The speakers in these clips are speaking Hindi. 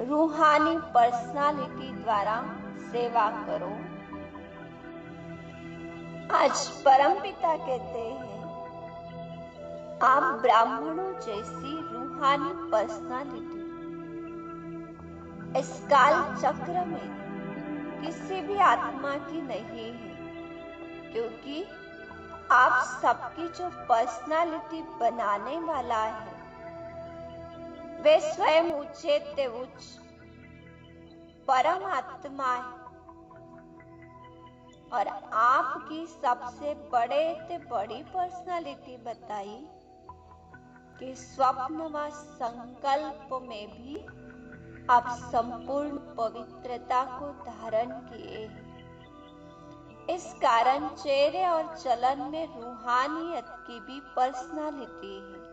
रूहानी पर्सनालिटी द्वारा सेवा करो। आज परमपिता कहते हैं, आप ब्राह्मणों जैसी रूहानी पर्सनालिटी इस काल चक्र में किसी भी आत्मा की नहीं है, क्योंकि आप सबकी जो पर्सनालिटी बनाने वाला है वे स्वयं उच्चते उच्च परमात्मा है। और आपकी सबसे बड़े से बड़ी पर्सनालिटी बताई कि स्वप्न व संकल्प में भी आप संपूर्ण पवित्रता को धारण किए। इस कारण चेहरे और चलन में रूहानियत की भी पर्सनालिटी है।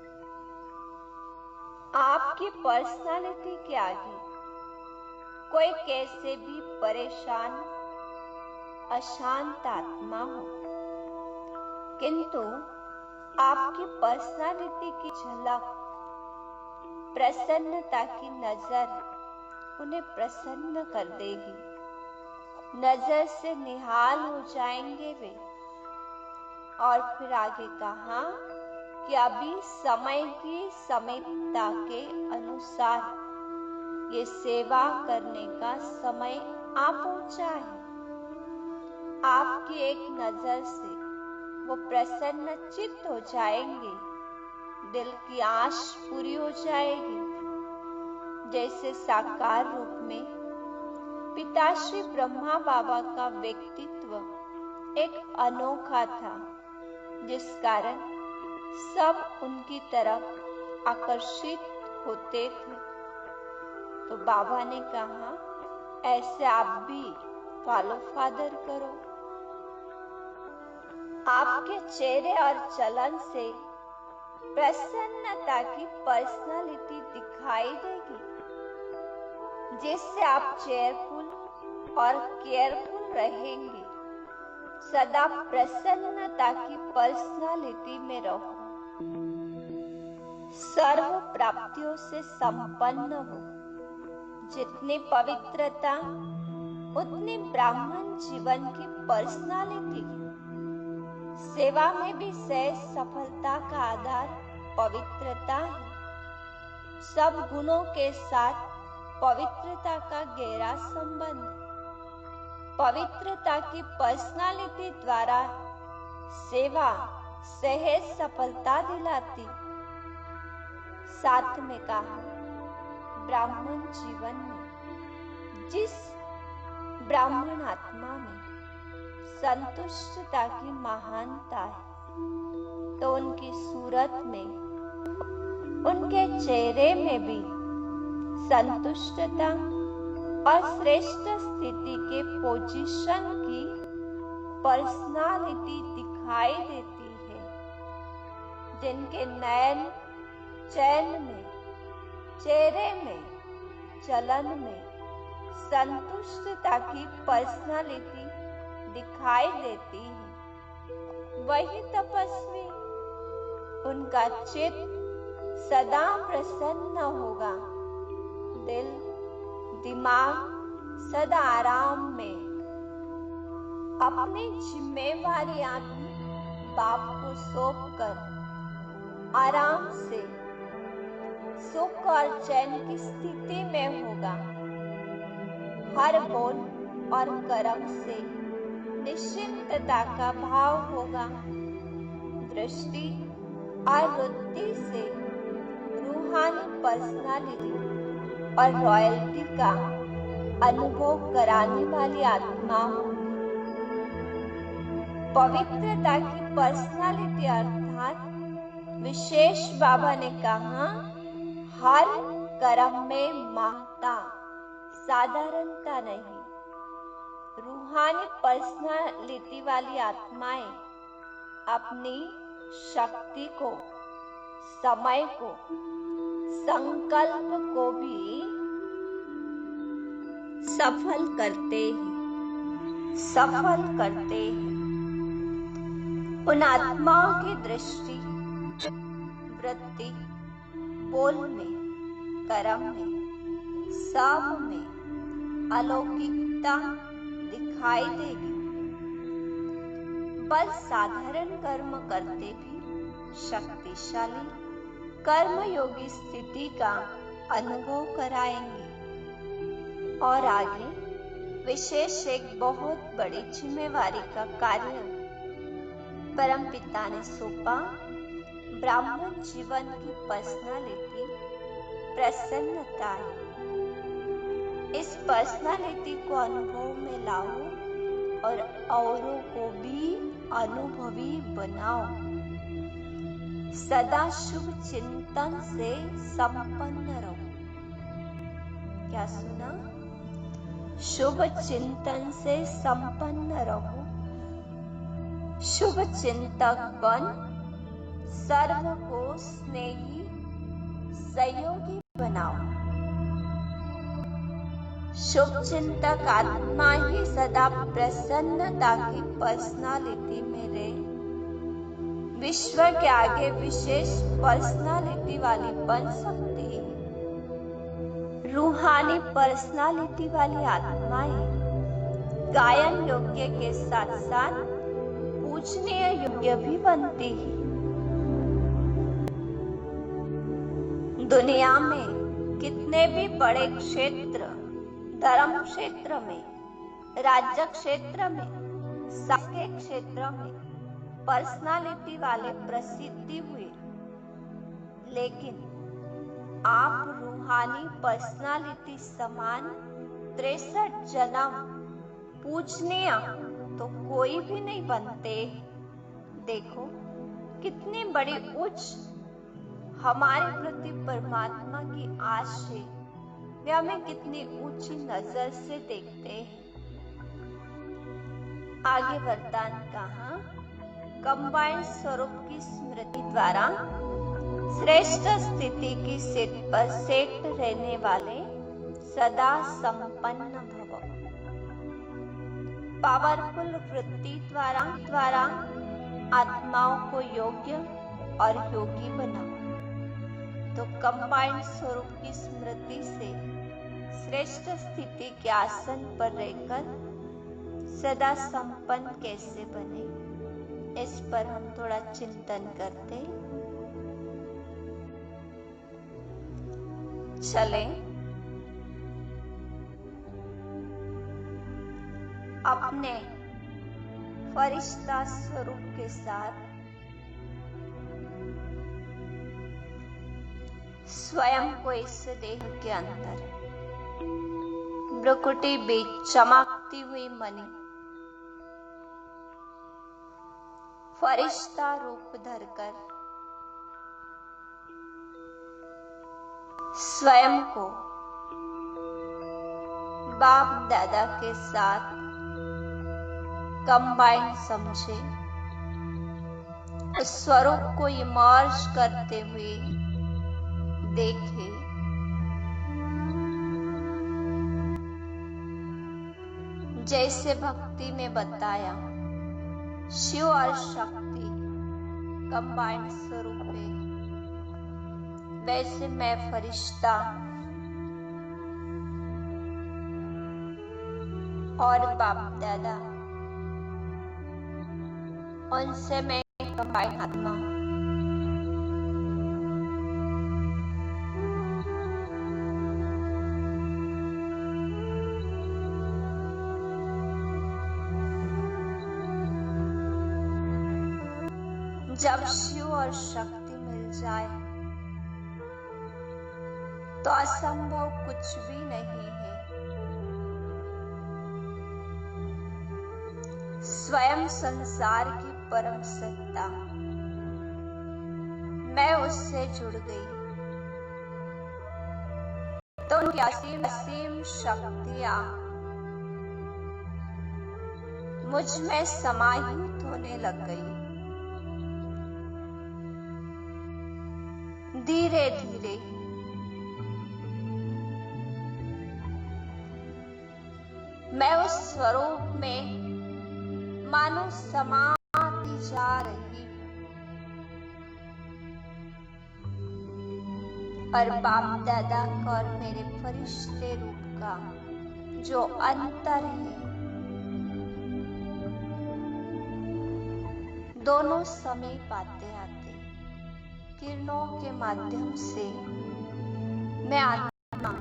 आपकी पर्सनालिटी के आगे कोई कैसे भी परेशान अशांत आत्मा हो, किंतु आपकी पर्सनालिटी की झलक, प्रसन्नता की नजर उन्हें प्रसन्न कर देगी। नजर से निहाल हो जाएंगे वे। और फिर आगे कहा कि अभी समय की समीपता के अनुसार ये सेवा करने का समय आ पहुंचा है। आपकी एक नजर से वो प्रसन्न चित्त हो जाएंगे, दिल की आश पूरी हो जाएगी। जैसे साकार रूप में पिताश्री ब्रह्मा बाबा का व्यक्तित्व एक अनोखा था, जिस कारण सब उनकी तरफ आकर्षित होते थे। तो बाबा ने कहा, ऐसे आप भी फॉलो फादर करो। आपके चेहरे और चलन से प्रसन्नता की पर्सनालिटी दिखाई देगी, जिससे आप चेयरफुल और केयरफुल रहेंगे। सदा प्रसन्नता की पर्सनालिटी में रहो। सर्व प्राप्तियों से संपन्न हो। जितनी पवित्रता उतनी ब्राह्मण जीवन की पर्सनालिटी। सेवा में भी सहज सफलता का आधार पवित्रता है। सब गुणों के साथ पवित्रता का गहरा संबंध। पवित्रता की पर्सनालिटी द्वारा सेवा सहज सफलता दिलाती। साथ में कहा, ब्राह्मण जीवन में जिस ब्राह्मण आत्मा में संतुष्टता की महानता है, तो उनकी सूरत में, उनके चेहरे में भी संतुष्टता और श्रेष्ठ स्थिति के पोजीशन की पर्सनालिटी दिखाई देती है। जिनके नयन चैन में, चेहरे में, चलन में संतुष्टता की पर्सनालिटी दिखाई देती है, वही तपस्वी। उनका चित्त सदा प्रसन्न होगा। दिल दिमाग सदा आराम में। अपनी जिम्मेवारियां बाप को सौंपकर आराम से सुख और चैन की स्थिति में होगा। हर बोल और कर्म से निश्चिंतता का भाव होगा। दृष्टि और वृत्ति से रूहानी पर्सनालिटी और रॉयल्टी का अनुभव कराने वाली आत्मा होगी। पवित्रता की पर्सनालिटी अर्थात विशेष बाबा ने कहा, हर कर्म में महत्ता, साधारणता नहीं। रूहानी पर्सनालिटी वाली आत्माएं अपनी शक्ति को, समय को, संकल्प को भी सफल करते हैं। उन आत्माओं की दृष्टि, वृत्ति, बोल में, कर्म में सब में अलौकिकता दिखाई देगी। बस साधारण कर्म करते भी शक्तिशाली कर्मयोगी स्थिति का अनुभव कराएंगे। और आगे विशेष एक बहुत बड़ी जिम्मेवारी का कार्य परमपिता ने सौंपा। ब्राह्मण जीवन की पर्सनालिटी प्रसन्नता है। इस पर्सनालिटी को अनुभव में लाओ और औरों को भी अनुभवी बनाओ। सदा शुभ चिंतन से संपन्न रहो। क्या सुना? शुभ चिंतन से संपन्न रहो। शुभ चिंतक बन सर्व को स्नेही सहयोगी बनाओ। शुभ चिंतक आत्मा ही सदा प्रसन्नता की पर्सनालिटी में रहे। विश्व के आगे विशेष पर्सनालिटी वाली बन सकती है। रूहानी पर्सनालिटी वाली आत्माएं गायन योग्य के साथ साथ पूजनीय योग्य भी बनती है। दुनिया में कितने भी बड़े क्षेत्र, धर्म क्षेत्र में, राज्य क्षेत्र में, सामाजिक क्षेत्र में पर्सनालिटी वाले प्रसिद्धि हुए, लेकिन आप रूहानी पर्सनालिटी समान 63 जन्म पूजनीय तो कोई भी नहीं बनते। देखो कितनी बड़ी उच्च हमारे प्रति परमात्मा की आश है। वे हमें कितनी ऊंची नजर से देखते हैं। आगे वरदान कहा, कंबाइंड स्वरूप की स्मृति द्वारा श्रेष्ठ स्थिति की सीट पर सेट रहने वाले सदा संपन्न भव। पावरफुल वृत्ति द्वारा आत्माओं को योग्य और योगी बनाओ। तो कंबाइंड स्वरूप की स्मृति से श्रेष्ठ स्थिति के आसन पर रहकर सदा संपन्न कैसे बने, इस पर हम थोड़ा चिंतन करते चले। अपने फरिश्ता स्वरूप के साथ स्वयं को इस देह के अंदर भ्रुकुटी बीच चमकती हुई मणि फरिश्ता रूप धरकर स्वयं को बाप दादा के साथ कंबाइन समझे। उस स्वरूप को इमर्ज करते हुए देखे। जैसे भक्ति में बताया, शिव और शक्ति कंबाइंड स्वरूप है, वैसे मैं फरिश्ता और बाप दादा, उनसे मैं कंबाइंड आत्मा। जब शिव और शक्ति मिल जाए तो असंभव कुछ भी नहीं है। स्वयं संसार की परम सत्ता, मैं उससे जुड़ गई तो उनकी असीम शक्तियां मुझ में समाहित होने लग गई। धीरे धीरे मैं उस स्वरूप में मानो समाती जा रही हूं। और बाप दादा का और मेरे फरिश्ते रूप का जो अंतर है, दोनों समीप आते आते किरणों के माध्यम से मैं आत्मा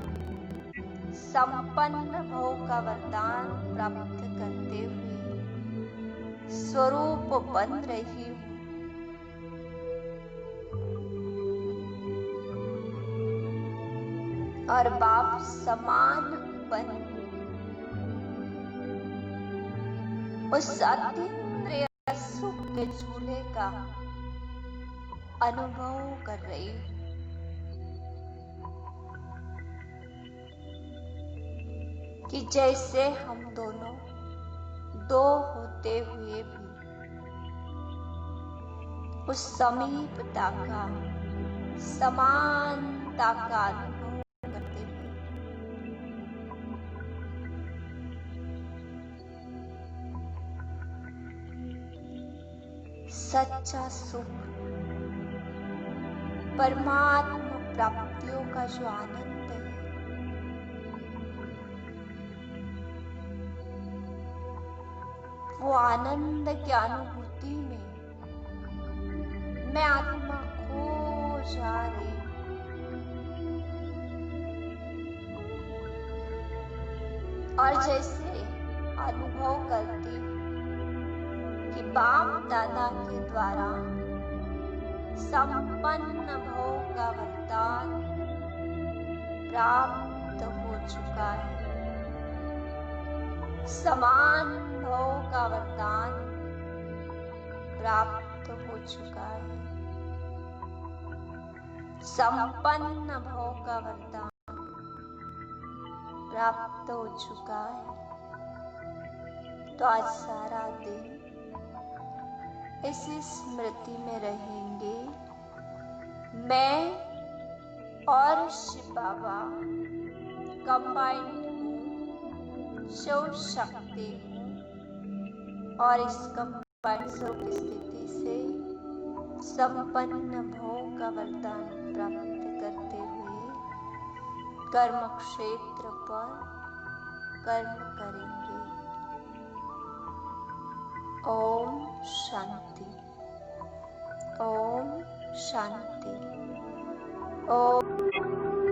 संपन्न भव का वरदान प्राप्त करते हुए स्वरूप बन रही हूँ। और बाप समान बन उस अतीन्द्रिय सुख के झूले का अनुभव कर रही हूँ। कि जैसे हम दोनों दो होते हुए भी उस समीपता का समानता का अनुभव करते हुए सच्चा सुख, परमात्मा प्राप्तियों का जो आनंद है, वो आनंद की अनुभूति में मैं आत्मा खो जा रही हूँ। और जैसे अनुभव करती हूँ कि बाप दादा के द्वारा संपन्न भव का वरदान प्राप्त हो चुका है, समान भव का वरदान प्राप्त हो चुका है, संपन्न भव का वरदान प्राप्त हो चुका है। तो आज सारा दिन इसी स्मृति में रहेंगे, मैं और शिव बाबा कंबाइंड हूँ, शिव शक्ति हूँ, और इस कंबाइंड स्वरूप स्थिति से संपन्न भोग का वरदान प्राप्त करते हुए कर्म क्षेत्र पर कर्म करेंगे। ओम शांति, ओम शांति, ओम।